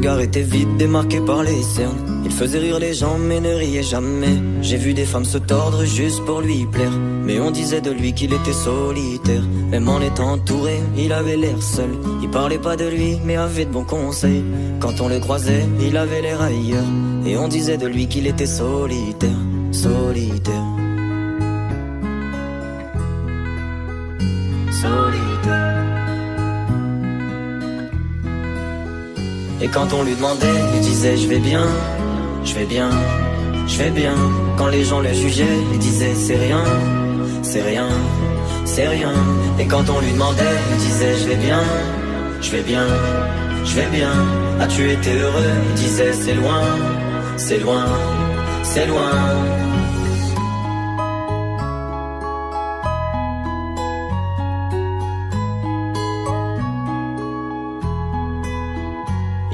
regard était vide, démarqué par les cernes. Il faisait rire les gens mais ne riait jamais. J'ai vu des femmes se tordre juste pour lui plaire, mais on disait de lui qu'il était solitaire. Même en étant entouré, il avait l'air seul. Il parlait pas de lui mais avait de bons conseils. Quand on le croisait, il avait l'air ailleurs, et on disait de lui qu'il était solitaire, solitaire, solitaire. Et quand on lui demandait, il disait je vais bien, je vais bien, je vais bien. Quand les gens le jugeaient, il disait c'est rien, c'est rien, c'est rien. Et quand on lui demandait, il disait je vais bien, je vais bien, je vais bien. As-tu été heureux? Il disait c'est loin, c'est loin, c'est loin.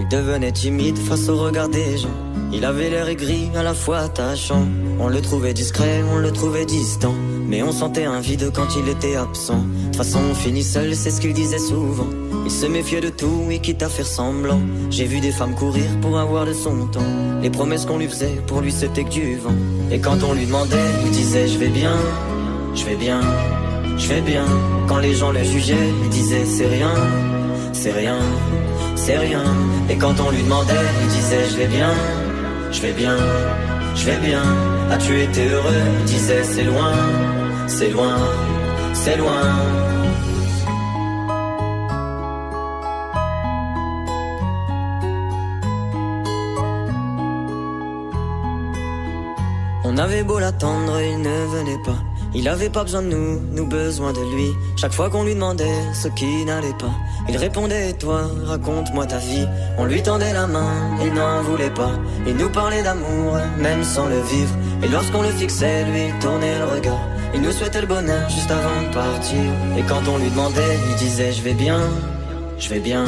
Il devenait timide face au regard des gens. Il avait l'air aigri, à la fois attachant. On le trouvait discret, on le trouvait distant, mais on sentait un vide quand il était absent. De toute façon on finit seul, c'est ce qu'il disait souvent. Il se méfiait de tout et quitte à faire semblant. J'ai vu des femmes courir pour avoir de son temps. Les promesses qu'on lui faisait, pour lui c'était que du vent. Et quand on lui demandait, il disait je vais bien, je vais bien, je vais bien. Quand les gens le jugeaient, il disait c'est rien, c'est rien, c'est rien. Et quand on lui demandait, il disait je vais bien, je vais bien, je vais bien. As-tu été heureux? Il disait c'est loin, c'est loin, c'est loin. On avait beau l'attendre, il ne venait pas. Il avait pas besoin de nous, nous besoin de lui. Chaque fois qu'on lui demandait ce qui n'allait pas, il répondait toi, raconte-moi ta vie. On lui tendait la main, il n'en voulait pas. Il nous parlait d'amour, même sans le vivre. Et lorsqu'on le fixait, lui il tournait le regard. Il nous souhaitait le bonheur juste avant de partir. Et quand on lui demandait, il disait je vais bien, je vais bien,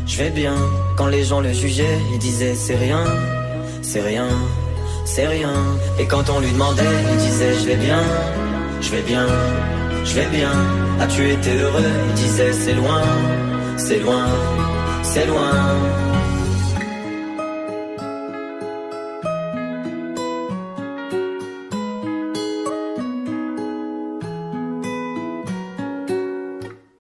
je vais bien. Quand les gens le jugeaient, il disait c'est rien, c'est rien, c'est rien. Et quand on lui demandait, il disait je vais bien, je vais bien, je vais bien. As-tu été heureux? Il disait c'est loin, c'est loin, c'est loin.